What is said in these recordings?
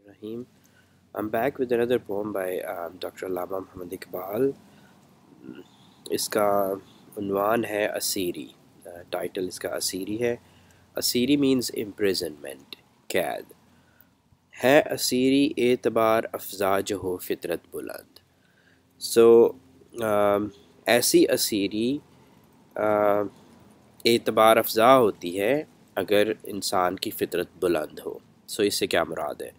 Rahim. I'm back with another poem by Dr. Allama Muhammad Iqbal. इसका उन्वान है असीरी. Title इसका असीरी है. असीरी मीन्स इम्प्रिजनमेंट, कैद. है असीरी एतबार अफजा जो हो फितरत बुलंद. सो ऐसी असीरी एतबार अफजा होती है अगर इंसान की फितरत बुलंद हो. सो इससे क्या मुराद है?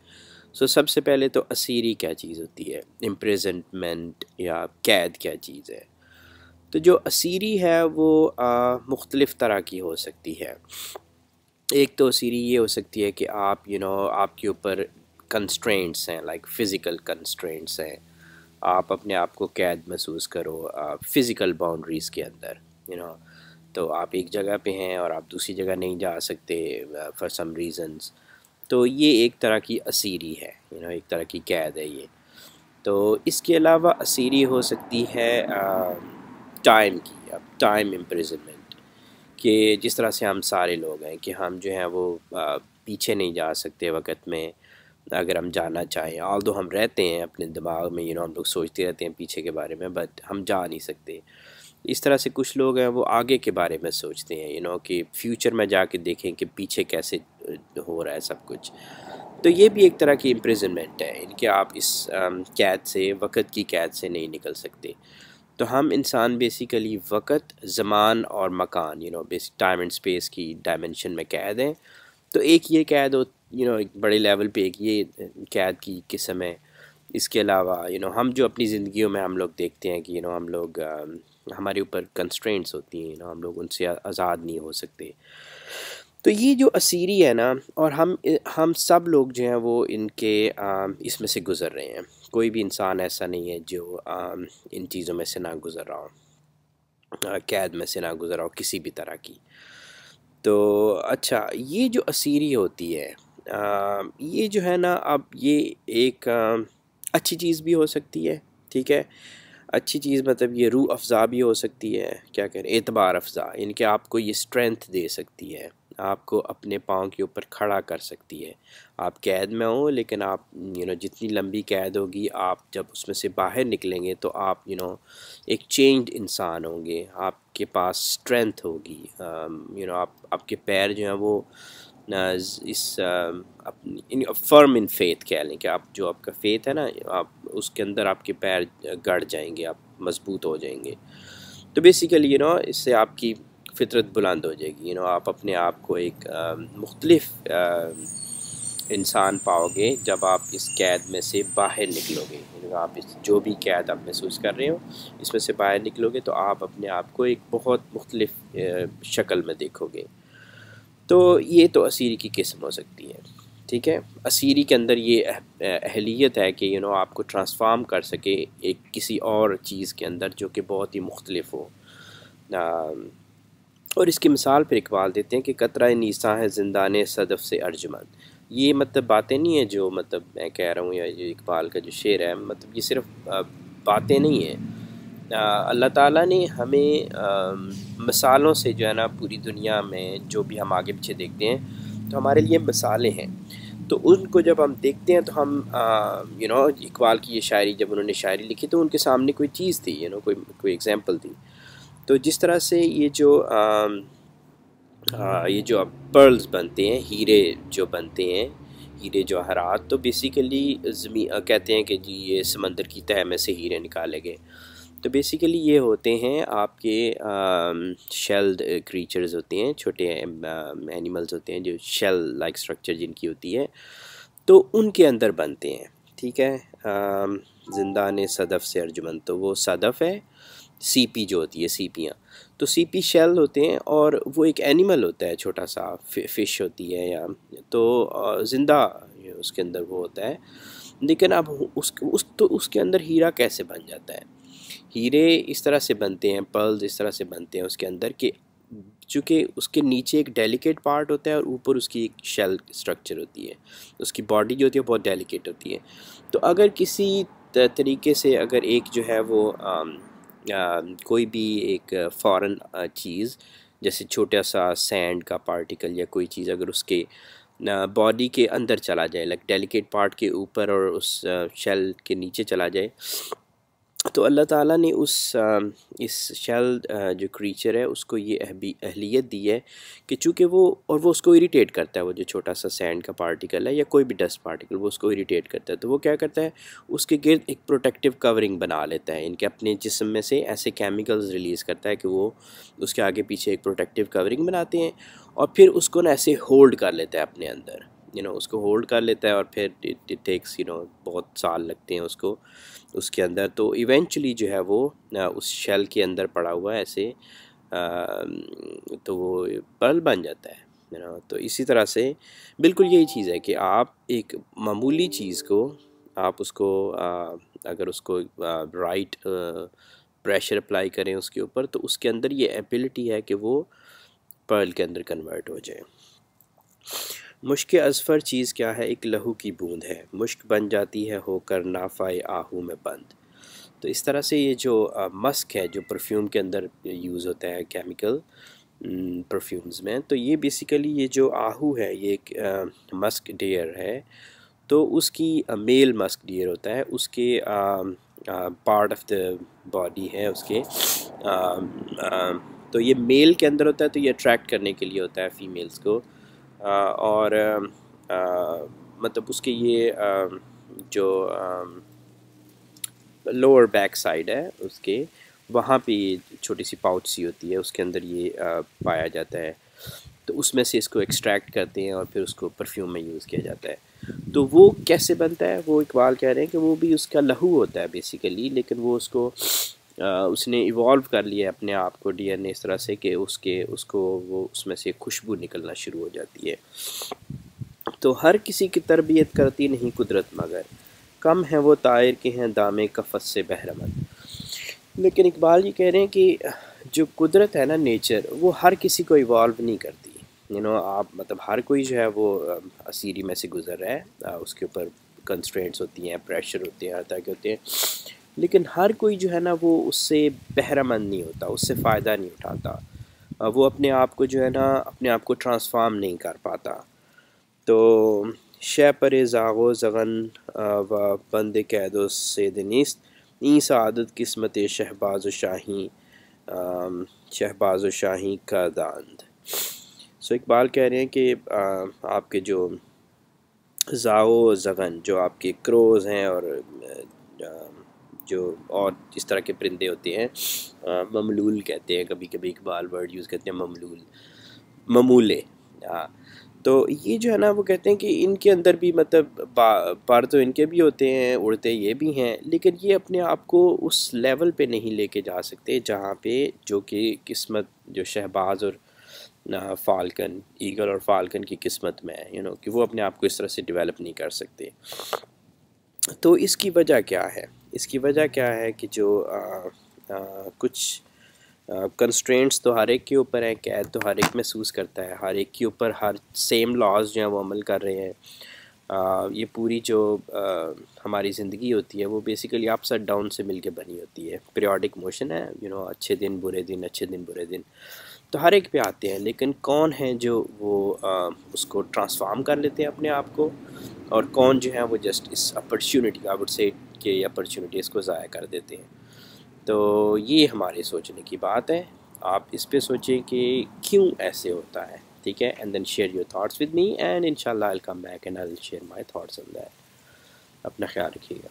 सबसे पहले तो असीरी क्या चीज़ होती है, इम्प्रिजनमेंट या कैद क्या चीज़ है. तो जो असीरी है वो मुख्तलिफ़ तरह की हो सकती है. एक तो असीरी ये हो सकती है कि आप आपके ऊपर कंस्ट्रेंट्स हैं, लाइक फ़िज़िकल कंस्ट्रेंट्स हैं. आप अपने आप को कैद महसूस करो फ़िज़िकल बाउंड्रीज़ के अंदर. तो आप एक जगह पे हैं और आप दूसरी जगह नहीं जा सकते फॉर सम रीज़न्स. तो ये एक तरह की असीरी है, एक तरह की कैद है ये. तो इसके अलावा असीरी हो सकती है टाइम की. अब टाइम इम्प्रिजनमेंट कि जिस तरह से हम सारे लोग हैं कि हम जो हैं वो पीछे नहीं जा सकते वक़्त में. अगर हम जाना चाहें, ऑल्दो हम रहते हैं अपने दिमाग में, हम लोग सोचते रहते हैं पीछे के बारे में, बट हम जा नहीं सकते. इस तरह से कुछ लोग हैं वो आगे के बारे में सोचते हैं, कि फ्यूचर में जाके देखें कि पीछे कैसे हो रहा है सब कुछ. तो ये भी एक तरह की इम्प्रिजनमेंट है इनके. आप इस कैद से, वक़्त की कैद से नहीं निकल सकते. तो हम इंसान बेसिकली वक़्त, ज़मान और मकान, बेसिक टाइम एंड स्पेस की डायमेंशन में कैद हैं. तो एक ये कैद हो, एक बड़े लेवल पे एक ये कैद की किस्म है. इसके अलावा हम जो अपनी ज़िंदगियों में हम लोग देखते हैं कि हम लोग हमारे ऊपर कंस्ट्रेंट्स होती हैं, हम लोग उनसे आज़ाद नहीं हो सकते. तो ये जो असीरी है ना, और हम सब लोग जो हैं वो इनके इसमें से गुज़र रहे हैं. कोई भी इंसान ऐसा नहीं है जो इन चीज़ों में से ना गुज़र रहा हो, कैद में से ना गुज़र रहा हो किसी भी तरह की. तो अच्छा, ये जो असीरी होती है ये जो है ना, अब ये एक अच्छी चीज़ भी हो सकती है. ठीक है, अच्छी चीज़ मतलब ये रूह अफ़ज़ा भी हो सकती है, क्या करें, एतबार अफ़ज़ा. इनके आपको ये स्ट्रेंथ दे सकती है, आपको अपने पाँव के ऊपर खड़ा कर सकती है. आप कैद में हो, लेकिन आप जितनी लंबी कैद होगी, आप जब उसमें से बाहर निकलेंगे तो आप एक चेंज्ड इंसान होंगे. आपके पास स्ट्रेंथ होगी. आप आपके पैर जो हैं वो इस अपनी फर्म इन फेथ कह लें कि आप जो आपका फेथ है ना, आप उसके अंदर आपके पैर गड़ जाएंगे, आप मजबूत हो जाएंगे. तो बेसिकली इससे आपकी फितरत बुलंद हो जाएगी. आप अपने आप को एक मुख्तलिफ इंसान पाओगे जब आप इस कैद में से बाहर निकलोगे. आप इस जो भी कैद आप महसूस कर रहे हो, इसमें से बाहर निकलोगे तो आप अपने आप को एक बहुत मुख्तलिफ शक्ल में देखोगे. तो ये तो असीरी की किस्म हो सकती है. ठीक है, असीरी के अंदर ये अहलियत है कि आपको ट्रांसफॉर्म कर सके एक किसी और चीज़ के अंदर जो कि बहुत ही मुख्तलिफ हो. और इसकी मिसाल फिर इकबाल देते हैं कि कतरा नीसा है ज़िंदाने सदफ़ से अर्जुमंद. ये मतलब बातें नहीं है जो मतलब मैं कह रहा हूँ, या ये इकबाल का जो शेर है, मतलब ये सिर्फ बातें नहीं है. अल्लाह ताला ने हमें मिसालों से जो है ना, पूरी दुनिया में जो भी हम आगे पीछे देखते हैं तो हमारे लिए मिसालें हैं. तो उनको जब हम देखते हैं तो हम इकबाल की ये शायरी, जब उन्होंने शायरी लिखी तो उनके सामने कोई चीज़ थी, कोई एग्जांपल थी. तो जिस तरह से ये जो अब पर्ल्स बनते हैं, हीरे जो बनते हैं, हीरे जवाहरात, तो बेसिकली कहते हैं कि जी ये समंदर की तह में से हीरे निकाले गए. तो बेसिकली ये होते हैं आपके शेल्ड क्रीचर्स होते हैं, छोटे एनिमल्स होते हैं जो शेल लाइक स्ट्रक्चर जिनकी होती है, तो उनके अंदर बनते हैं. ठीक है, ज़िंदा ने सदफ़ से अर्जुमन, तो वो सदफ़ है. सीपी जो होती है, सीपियाँ, तो सीपी शेल होते हैं और वो एक एनिमल होता है, छोटा सा फ़िश होती है, या तो ज़िंदा उसके अंदर वो होता है. लेकिन अब तो उसके अंदर हीरा कैसे बन जाता है? हीरे इस तरह से बनते हैं, पर्ल्स इस तरह से बनते हैं उसके अंदर कि चूँकि उसके नीचे एक डेलिकेट पार्ट होता है और ऊपर उसकी एक शेल स्ट्रक्चर होती है. उसकी बॉडी जो होती है बहुत डेलिकेट होती है. तो अगर किसी तरीके से अगर एक जो है वो कोई भी एक फ़ॉरेन चीज़, जैसे छोटा सा सैंड का पार्टिकल या कोई चीज़, अगर उसके بॉडी کے اندر چلا جائے، لائک ڈیلیکیٹ پارٹ کے اوپر اور اس شیل کے نیچے چلا جائے، تو اللہ تعالیٰ نے اس شیل جو کریچر ہے اس کو یہ اہلیت دی ہے کہ چونکہ وہ اس کو اریٹیٹ کرتا ہے، وہ جو چھوٹا سا سینڈ کا پارٹیکل ہے یا کوئی بھی ڈسٹ پارٹیکل وہ اس کو اریٹیٹ کرتا ہے، تو وہ کیا کرتا ہے اس کے گرد ایک پروٹیکٹیو کورنگ بنا لیتا ہے، ان کے اپنے جسم میں سے ایسے کیمیکلز ریلیز کرتا ہے کہ وہ اس کے آگے پیچھے ایک پروٹیکٹیو کورنگ بناتے ہیں، اور پھر اس کو نا ایسے ہولڈ کر لیتا ہے اپنے اندر، اس کو ہولڈ کر لیتا ہے، اور پھر اٹ ٹیکس بہت سال لگتے ہیں اس کے اندر، تو ایونچولی جو ہے وہ اس شیل کے اندر پڑا ہوا ہے ایسے، تو وہ پرل بن جاتا ہے، تو اسی طرح سے بالکل یہی چیز ہے کہ آپ ایک معمولی چیز کو آپ اس کو اگر اس کو رائٹ پریشر اپلائی کریں اس کے اوپر، تو اس کے اندر یہ ایبلٹی ہے کہ وہ پرل کے اندر کنورٹ ہو جائے۔ مشک ازفر چیز کیا ہے؟ ایک لہو کی بوند ہے، مشک بن جاتی ہے ہو کر نافۂ آہو میں بند۔ تو اس طرح سے یہ جو مسک ہے جو پرفیوم کے اندر یوز ہوتا ہے کیمیکل پرفیومز میں، تو یہ بیسیکلی یہ جو آہو ہے یہ ایک مسک ڈیئر ہے، تو اس کی میل مسک ڈیئر ہوتا ہے، اس کے پارٹ آف دا باڈی ہے اس کے، تو یہ میل کے اندر ہوتا ہے، تو یہ اٹریکٹ کرنے کے لیے ہوتا ہے فیمیلز کو، اور مطلب اس کے یہ جو لوور بیک سائڈ ہے اس کے، وہاں پہ یہ چھوٹی سی پاؤچ سی ہوتی ہے، اس کے اندر یہ پایا جاتا ہے، تو اس میں سے اس کو ایکسٹریکٹ کرتے ہیں اور پھر اس کو پرفیوم میں یوز کیا جاتا ہے۔ تو وہ کیسے بنتا ہے؟ وہ اقبال کہہ رہے ہیں کہ وہ بھی اس کا لہو ہوتا ہے بیسیکلی، لیکن وہ اس نے ایوالو کر لیا ہے اپنے آپ کو ڈی این اے اس طرح سے کہ اس کو وہ اس میں سے خوشبو نکلنا شروع ہو جاتی ہے۔ تو ہر کسی کی تربیت کرتی نہیں قدرت مگر، کم ہیں وہ طائر کے ہیں دامے کفت سے بہرمند۔ لیکن اقبال یہ کہہ رہے ہیں کہ جو قدرت ہے نا، نیچر، وہ ہر کسی کو ایوالو نہیں کرتی، آپ مطلب ہر کوئی جو ہے وہ اسیری میں سے گزر رہا ہے، اس کے اوپر کنسٹرینٹس ہوتی ہیں، پریشر ہوتے ہیں، ہر طرح کے ہوتے ہیں، لیکن ہر کوئی جو ہے نا وہ اس سے بہرہ مند نہیں ہوتا، اس سے فائدہ نہیں اٹھاتا، وہ اپنے آپ کو جو ہے نا اپنے آپ کو ٹرانسفارم نہیں کر پاتا۔ تو شے پر زاغ و زغن و بند قید و صید نیست، این سعادت قسمت شہباز و شاہین کا داند۔ سو اقبال کہہ رہے ہیں کہ آپ کے جو زاغ و زغن، جو آپ کے کروز ہیں اور جو اور اس طرح کے پرندے ہوتے ہیں، مملول کہتے ہیں، کبھی کبھی اقبال ورڈ یوز کرتے ہیں مملول، ممولے، تو یہ جو ہے نا وہ کہتے ہیں کہ ان کے اندر بھی مطلب پر تو ان کے بھی ہوتے ہیں، اڑتے یہ بھی ہیں، لیکن یہ اپنے آپ کو اس لیول پہ نہیں لے کے جا سکتے جہاں پہ جو کہ قسمت جو شہباز اور فالکن، ایگل اور فالکن کی قسمت میں ہے، کہ وہ اپنے آپ کو اس طرح سے ڈیولپ نہیں کر سکتے۔ تو اس کی وجہ کیا ہے؟ اس کی وجہ کیا ہے کہ جو کچھ کنسٹرینٹس تو ہر ایک کے اوپر ہیں، قید تو ہر ایک محسوس کرتا ہے، ہر ایک کے اوپر ہر سیم لاز جو ہیں وہ عمل کر رہے ہیں، یہ پوری جو ہماری زندگی ہوتی ہے وہ بیسیکلی اپس اینڈ ڈاؤن سے مل کے بنی ہوتی ہے، پیریوڈک موشن ہے، اچھے دن برے دن، اچھے دن برے دن تو ہر ایک پہ آتے ہیں، لیکن کون ہیں جو وہ اس کو ٹرانسفارم کر لیتے ہیں اپنے آپ کو، اور کون جو ہے وہ جسٹ اس اپرچونٹی آئی وڈ سے کہ یہ اپرچونٹی اس کو ضائع کر دیتے ہیں۔ تو یہ ہمارے سوچنے کی بات ہے، آپ اس پہ سوچیں کہ کیوں ایسے ہوتا ہے، ٹھیک ہے، and then share your thoughts with me, and انشاءاللہ I'll come back and I'll share my thoughts on that۔ اپنا خیال رکھیے گا۔